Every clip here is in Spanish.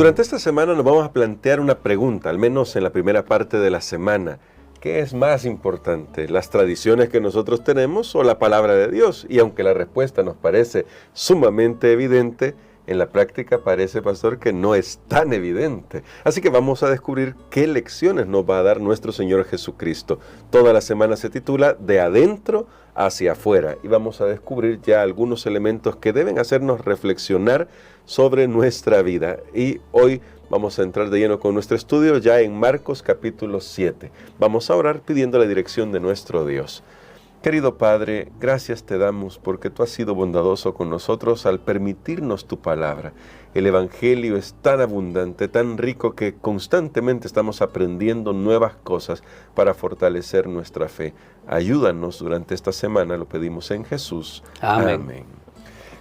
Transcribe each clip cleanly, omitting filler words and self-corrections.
Durante esta semana nos vamos a plantear una pregunta, al menos en la primera parte de la semana. ¿Qué es más importante, las tradiciones que nosotros tenemos o la palabra de Dios? Y aunque la respuesta nos parece sumamente evidente, en la práctica parece, pastor, que no es tan evidente. Así que vamos a descubrir qué lecciones nos va a dar nuestro Señor Jesucristo. Toda la semana se titula De adentro hacia afuera y vamos a descubrir ya algunos elementos que deben hacernos reflexionar sobre nuestra vida. Y hoy vamos a entrar de lleno con nuestro estudio ya en Marcos capítulo 7. Vamos a orar pidiendo la dirección de nuestro Dios. Querido Padre, gracias te damos porque tú has sido bondadoso con nosotros al permitirnos tu palabra. El Evangelio es tan abundante, tan rico que constantemente estamos aprendiendo nuevas cosas para fortalecer nuestra fe. Ayúdanos durante esta semana, lo pedimos en Jesús. Amén. Amén.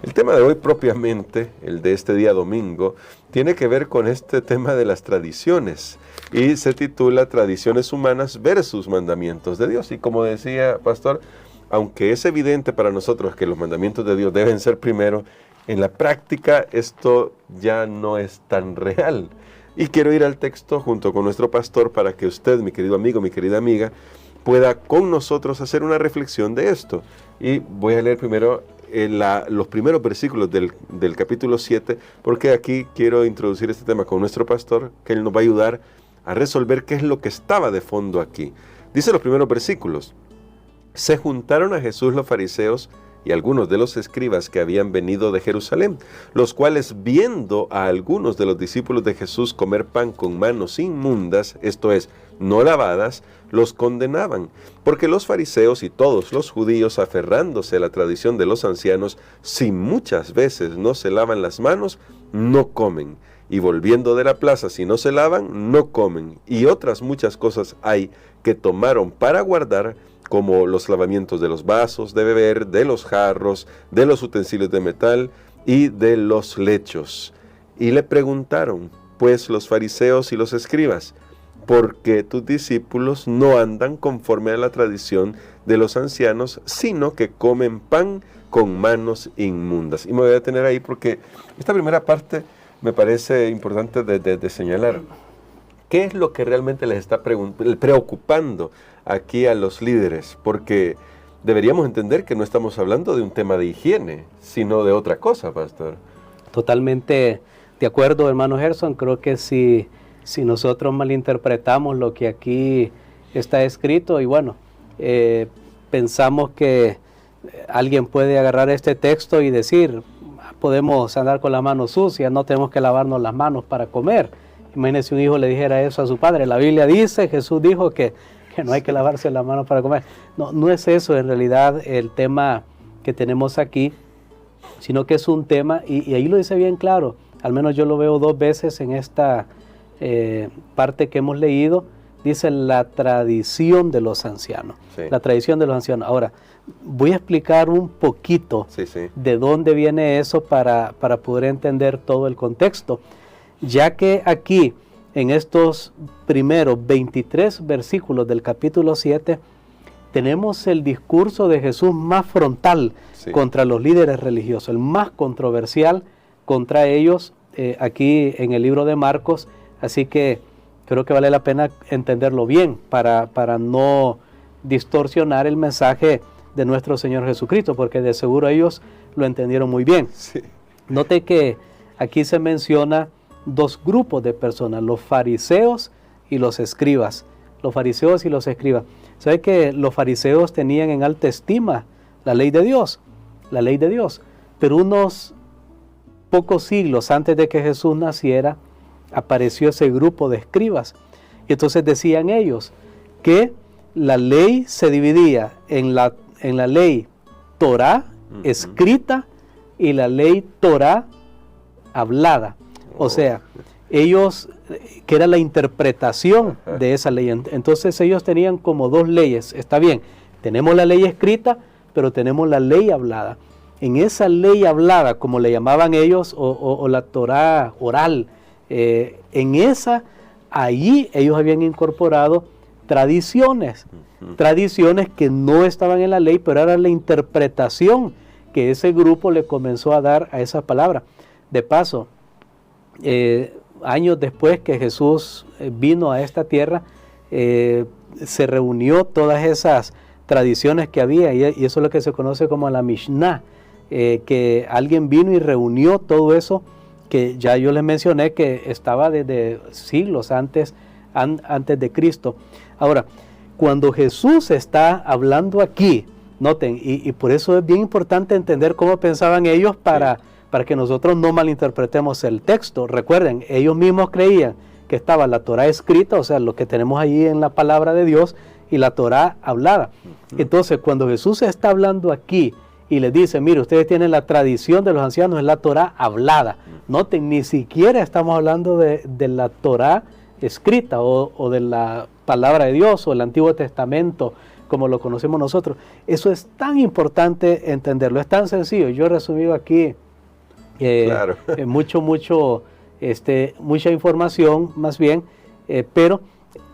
El tema de hoy propiamente, el de este día domingo, tiene que ver con este tema de las tradiciones y se titula Tradiciones humanas versus mandamientos de Dios. Y como decía Pastor, aunque es evidente para nosotros que los mandamientos de Dios deben ser primero, en la práctica esto ya no es tan real. Y quiero ir al texto junto con nuestro pastor para que usted, mi querido amigo, mi querida amiga, pueda con nosotros hacer una reflexión de esto. Y voy a leer primero los primeros versículos del capítulo 7, porque aquí quiero introducir este tema con nuestro pastor, que él nos va a ayudar a resolver qué es lo que estaba de fondo aquí. Dice los primeros versículos: se juntaron a Jesús los fariseos y algunos de los escribas que habían venido de Jerusalén, los cuales viendo a algunos de los discípulos de Jesús comer pan con manos inmundas, esto es, no lavadas, los condenaban, porque los fariseos y todos los judíos, aferrándose a la tradición de los ancianos, si muchas veces no se lavan las manos, no comen, y volviendo de la plaza, si no se lavan, no comen, y otras muchas cosas hay que tomaron para guardar, como los lavamientos de los vasos de beber, de los jarros, de los utensilios de metal y de los lechos. Y le preguntaron, pues, los fariseos y los escribas: ¿por qué tus discípulos no andan conforme a la tradición de los ancianos, sino que comen pan con manos inmundas? Y me voy a detener ahí porque esta primera parte me parece importante de señalar. ¿Qué es lo que realmente les está preocupando aquí a los líderes? Porque deberíamos entender que no estamos hablando de un tema de higiene, sino de otra cosa, pastor. Totalmente de acuerdo, hermano Gerson. Creo que si nosotros malinterpretamos lo que aquí está escrito y bueno, pensamos que alguien puede agarrar este texto y decir, podemos andar con las manos sucias, no tenemos que lavarnos las manos para comer. Imagínese un hijo le dijera eso a su padre. La Biblia dice, Jesús dijo que no hay que lavarse las manos para comer. No es eso en realidad el tema que tenemos aquí, sino que es un tema, y ahí lo dice bien claro, al menos yo lo veo dos veces en esta parte que hemos leído, dice la tradición de los ancianos. Sí. La tradición de los ancianos. Ahora, voy a explicar un poquito de dónde viene eso para poder entender todo el contexto. Ya que aquí, en estos primeros 23 versículos del capítulo 7, tenemos el discurso de Jesús más frontal contra los líderes religiosos, el más controversial contra ellos aquí en el libro de Marcos. Así que creo que vale la pena entenderlo bien para no distorsionar el mensaje de nuestro Señor Jesucristo, porque de seguro ellos lo entendieron muy bien. Sí. Note que aquí se menciona dos grupos de personas, los fariseos y los escribas. Los fariseos y los escribas. ¿Sabe que los fariseos tenían en alta estima la ley de Dios? La ley de Dios. Pero unos pocos siglos antes de que Jesús naciera, apareció ese grupo de escribas. Y entonces decían ellos que la ley se dividía en la ley Torá escrita y la ley Torá hablada. O sea, ellos, que era la interpretación de esa ley. Entonces ellos tenían como dos leyes. Está bien, tenemos la ley escrita, pero tenemos la ley hablada. En esa ley hablada, como le llamaban ellos, o la Torá oral, en esa, allí ellos habían incorporado tradiciones. Tradiciones que no estaban en la ley, pero era la interpretación que ese grupo le comenzó a dar a esa palabra. De paso, años después que Jesús vino a esta tierra, se reunió todas esas tradiciones que había, y eso es lo que se conoce como la Mishnah, que alguien vino y reunió todo eso que ya yo les mencioné que estaba desde siglos antes de Cristo. Ahora, cuando Jesús está hablando aquí, noten, y por eso es bien importante entender cómo pensaban ellos para que nosotros no malinterpretemos el texto. Recuerden, ellos mismos creían que estaba la Torá escrita, o sea, lo que tenemos ahí en la palabra de Dios, y la Torá hablada. Entonces, cuando Jesús está hablando aquí y les dice, mire, ustedes tienen la tradición de los ancianos, es la Torá hablada. Noten, ni siquiera estamos hablando de la Torá escrita o de la palabra de Dios o el Antiguo Testamento, como lo conocemos nosotros. Eso es tan importante entenderlo, es tan sencillo. Yo he resumido aquí mucha información, más bien, pero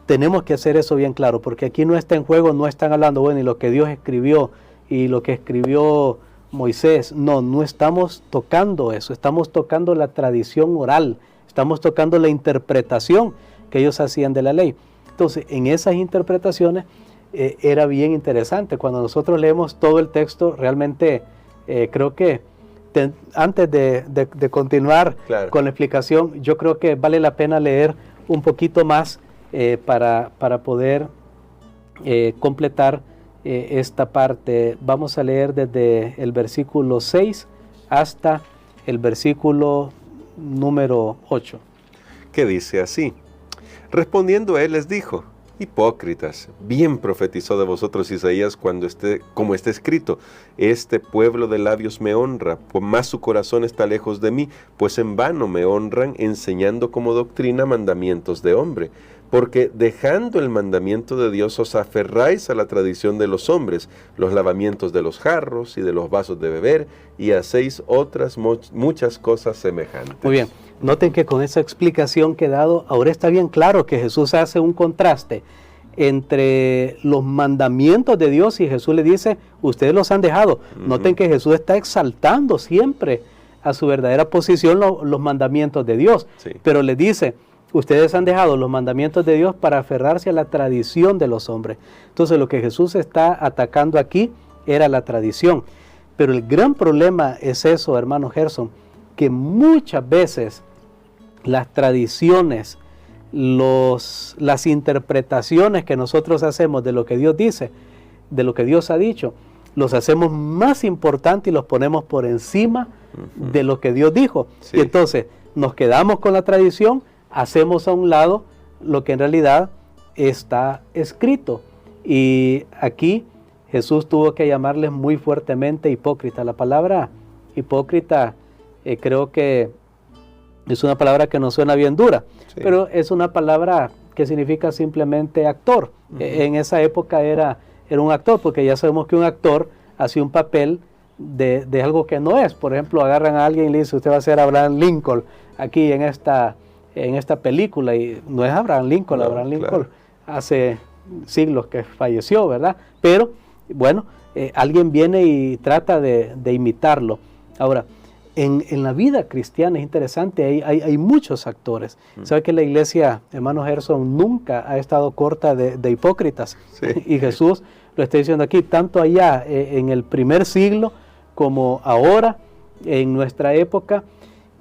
tenemos que hacer eso bien claro, porque aquí no está en juego, no están hablando, bueno, y lo que Dios escribió y lo que escribió Moisés. No estamos tocando eso, estamos tocando la tradición oral, estamos tocando la interpretación que ellos hacían de la ley. Entonces, en esas interpretaciones era bien interesante. Cuando nosotros leemos todo el texto, realmente creo que antes de continuar con la explicación, yo creo que vale la pena leer un poquito más para poder completar esta parte. Vamos a leer desde el versículo 6 hasta el versículo número 8. Que dice así: respondiendo él les dijo: hipócritas, bien profetizó de vosotros Isaías como está escrito: este pueblo de labios me honra, mas su corazón está lejos de mí, pues en vano me honran, enseñando como doctrina mandamientos de hombre. Porque dejando el mandamiento de Dios os aferráis a la tradición de los hombres, los lavamientos de los jarros y de los vasos de beber, y hacéis otras muchas cosas semejantes. Muy bien, noten que con esa explicación que he dado, ahora está bien claro que Jesús hace un contraste entre los mandamientos de Dios y Jesús le dice, ustedes los han dejado. Noten que Jesús está exaltando siempre a su verdadera posición los mandamientos de Dios, pero le dice, ustedes han dejado los mandamientos de Dios para aferrarse a la tradición de los hombres. Entonces lo que Jesús está atacando aquí era la tradición. Pero el gran problema es eso, hermano Gerson, que muchas veces las tradiciones, las interpretaciones que nosotros hacemos de lo que Dios dice, de lo que Dios ha dicho, los hacemos más importantes y los ponemos por encima de lo que Dios dijo. Y entonces nos quedamos con la tradición, hacemos a un lado lo que en realidad está escrito. Y aquí Jesús tuvo que llamarles muy fuertemente hipócrita. La palabra hipócrita creo que es una palabra que no suena bien dura, pero es una palabra que significa simplemente actor. En esa época era un actor, porque ya sabemos que un actor hace un papel de algo que no es. Por ejemplo, agarran a alguien y le dicen, usted va a ser Abraham Lincoln aquí en esta película, y no es Abraham Lincoln. Abraham Lincoln hace siglos que falleció, ¿verdad? Pero bueno, alguien viene y trata de imitarlo. Ahora, en la vida cristiana es interesante, hay muchos actores. ¿Sabe que la iglesia, hermano Gerson, nunca ha estado corta de hipócritas? Y Jesús lo está diciendo aquí, tanto allá en el primer siglo como ahora, en nuestra época,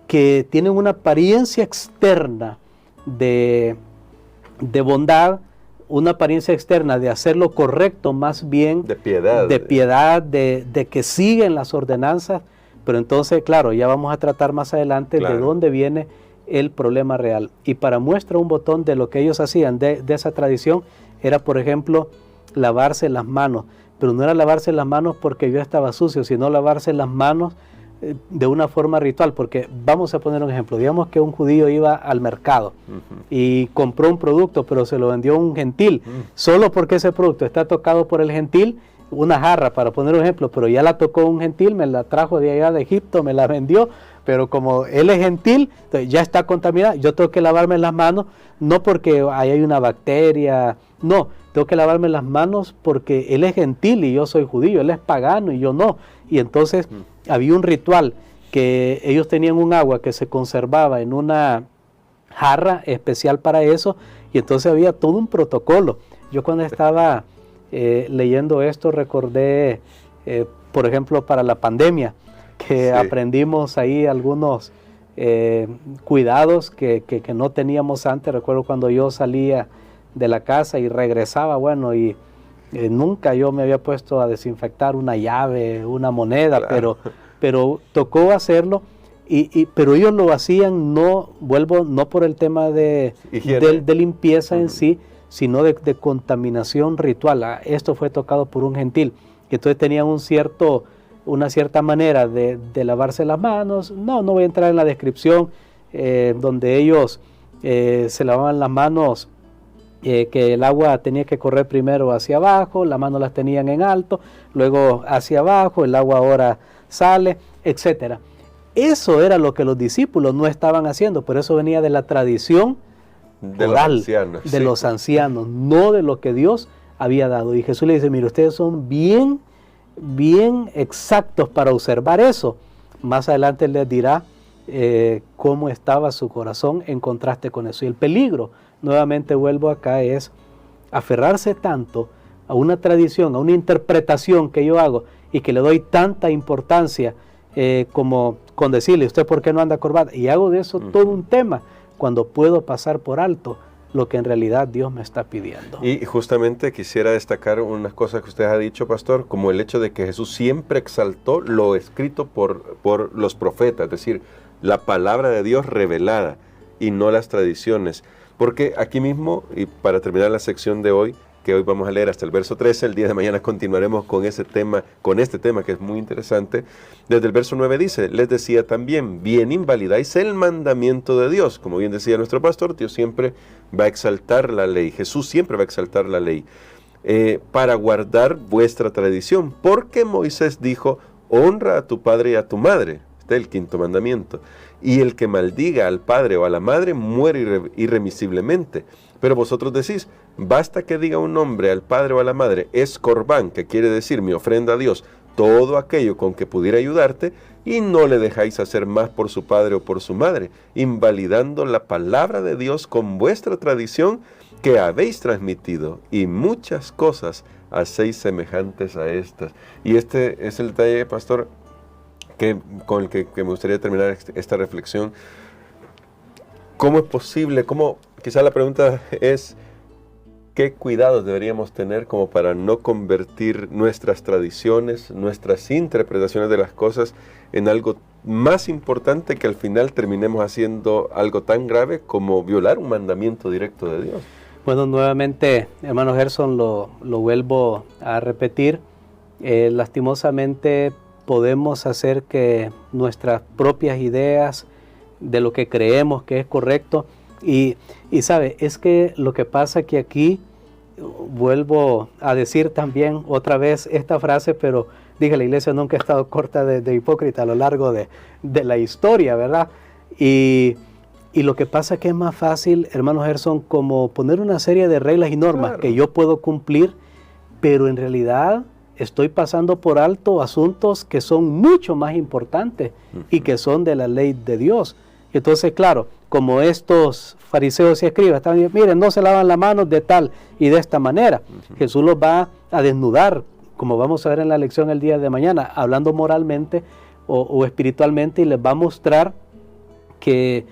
que tienen una apariencia externa de bondad, una apariencia externa de hacer lo correcto, más bien de piedad, de que siguen las ordenanzas, pero entonces, claro, ya vamos a tratar más adelante de dónde viene el problema real. Y para muestra un botón de lo que ellos hacían de esa tradición, era, por ejemplo, lavarse las manos, pero no era lavarse las manos porque yo estaba sucio, sino lavarse las manos de una forma ritual, porque vamos a poner un ejemplo, digamos que un judío iba al mercado y compró un producto, pero se lo vendió un gentil, solo porque ese producto está tocado por el gentil, una jarra, para poner un ejemplo, pero ya la tocó un gentil, me la trajo de allá de Egipto, me la vendió, pero como él es gentil, entonces ya está contaminada, yo tengo que lavarme las manos, no porque ahí hay una bacteria, no, tengo que lavarme las manos porque él es gentil y yo soy judío, él es pagano y yo no. Y entonces había un ritual que ellos tenían un agua que se conservaba en una jarra especial para eso, y entonces había todo un protocolo. Yo cuando estaba leyendo esto recordé, por ejemplo, para la pandemia, que aprendimos ahí algunos cuidados que no teníamos antes. Recuerdo cuando yo salía de la casa y regresaba, bueno, y nunca yo me había puesto a desinfectar una llave, una moneda, claro. pero tocó hacerlo, pero ellos lo hacían, no por el tema de limpieza en sí, sino de contaminación ritual. Esto fue tocado por un gentil, y entonces tenían una cierta manera de lavarse las manos. No voy a entrar en la descripción, donde ellos se lavaban las manos, que el agua tenía que correr primero hacia abajo, las manos las tenían en alto, luego hacia abajo, el agua ahora sale, etcétera. Eso era lo que los discípulos no estaban haciendo, por eso venía de la tradición oral de los ancianos, no de lo que Dios había dado. Y Jesús le dice, mire, ustedes son bien exactos para observar eso. Más adelante les dirá cómo estaba su corazón en contraste con eso. Y el peligro, nuevamente vuelvo acá, es aferrarse tanto a una tradición, a una interpretación que yo hago y que le doy tanta importancia, como con decirle, ¿usted por qué no anda corbata? Y hago de eso todo un tema, cuando puedo pasar por alto lo que en realidad Dios me está pidiendo. Y justamente quisiera destacar unas cosas que usted ha dicho, pastor, como el hecho de que Jesús siempre exaltó lo escrito por los profetas, es decir, la palabra de Dios revelada y no las tradiciones. Porque aquí mismo, y para terminar la sección de hoy, que hoy vamos a leer hasta el verso 13, el día de mañana continuaremos con este tema que es muy interesante. Desde el verso 9 dice, les decía también, bien invalidáis el mandamiento de Dios. Como bien decía nuestro pastor, Dios siempre va a exaltar la ley, Jesús siempre va a exaltar la ley, para guardar vuestra tradición, porque Moisés dijo, honra a tu padre y a tu madre. Este es el quinto mandamiento. Y el que maldiga al padre o a la madre muere irremisiblemente. Pero vosotros decís, basta que diga un hombre al padre o a la madre, es corbán, que quiere decir mi ofrenda a Dios, todo aquello con que pudiera ayudarte, y no le dejáis hacer más por su padre o por su madre, invalidando la palabra de Dios con vuestra tradición que habéis transmitido, y muchas cosas hacéis semejantes a estas. Y este es el detalle, pastor, con el que me gustaría terminar esta reflexión. ¿Cómo es posible? Quizá la pregunta es, ¿qué cuidados deberíamos tener como para no convertir nuestras tradiciones, nuestras interpretaciones de las cosas en algo más importante, que al final terminemos haciendo algo tan grave como violar un mandamiento directo de Dios? Bueno, nuevamente, hermano Gerson, lo vuelvo a repetir. Lastimosamente podemos hacer que nuestras propias ideas de lo que creemos que es correcto, y sabe, es que lo que pasa que aquí, vuelvo a decir también otra vez esta frase, pero dije, la iglesia nunca ha estado corta de hipócrita a lo largo de la historia, ¿verdad? Y lo que pasa que es más fácil, hermano Gerson, como poner una serie de reglas y normas, claro, que yo puedo cumplir, pero en realidad estoy pasando por alto asuntos que son mucho más importantes y que son de la ley de Dios. Entonces, claro, como estos fariseos y escribas están diciendo, miren, no se lavan las manos de tal y de esta manera, Jesús los va a desnudar, como vamos a ver en la lección el día de mañana, hablando moralmente o espiritualmente, y les va a mostrar que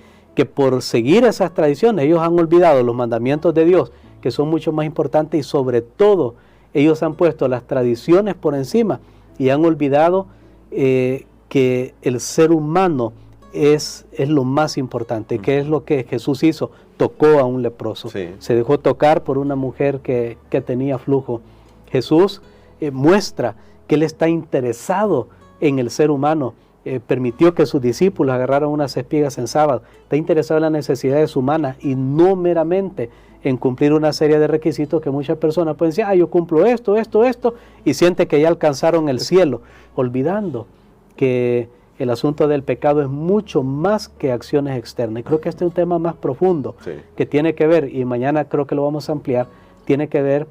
por seguir esas tradiciones ellos han olvidado los mandamientos de Dios, que son mucho más importantes, y sobre todo ellos han puesto las tradiciones por encima y han olvidado que el ser humano es lo más importante, que es lo que Jesús hizo, tocó a un leproso, se dejó tocar por una mujer que tenía flujo. Jesús muestra que Él está interesado en el ser humano, permitió que sus discípulos agarraran unas espigas en sábado, está interesado en las necesidades humanas y no meramente en cumplir una serie de requisitos que muchas personas pueden decir, yo cumplo esto, y siente que ya alcanzaron el cielo, olvidando que el asunto del pecado es mucho más que acciones externas. Y creo que este es un tema más profundo, que tiene que ver, y mañana creo que lo vamos a ampliar, tiene que ver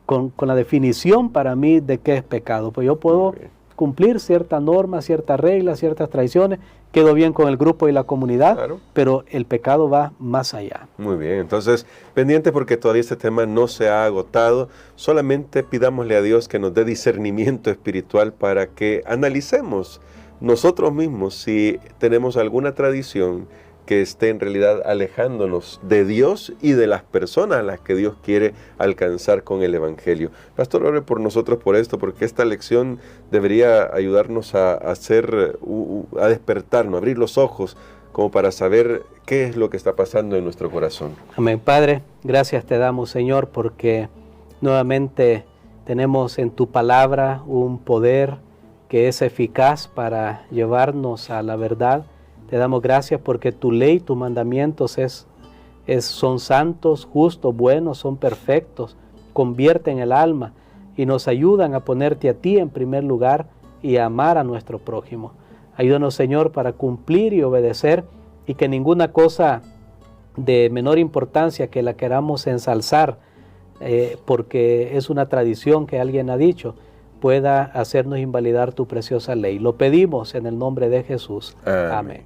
con la definición para mí de qué es pecado. Pues yo puedo cumplir ciertas normas, ciertas reglas, ciertas tradiciones, quedó bien con el grupo y la comunidad, Claro. pero el pecado va más allá. Muy bien, entonces, pendiente porque todavía este tema no se ha agotado, solamente pidámosle a Dios que nos dé discernimiento espiritual para que analicemos nosotros mismos si tenemos alguna tradición que esté en realidad alejándonos de Dios y de las personas a las que Dios quiere alcanzar con el Evangelio. Pastor, ore por nosotros por esto, porque esta lección debería ayudarnos a despertarnos, a abrir los ojos, como para saber qué es lo que está pasando en nuestro corazón. Amén. Padre, gracias te damos, Señor, porque nuevamente tenemos en tu palabra un poder que es eficaz para llevarnos a la verdad. Te damos gracias porque tu ley, tus mandamientos son santos, justos, buenos, son perfectos, convierten el alma y nos ayudan a ponerte a ti en primer lugar y a amar a nuestro prójimo. Ayúdanos, Señor, para cumplir y obedecer y que ninguna cosa de menor importancia que la queramos ensalzar porque es una tradición que alguien ha dicho, pueda hacernos invalidar tu preciosa ley. Lo pedimos en el nombre de Jesús. Amén. Amén.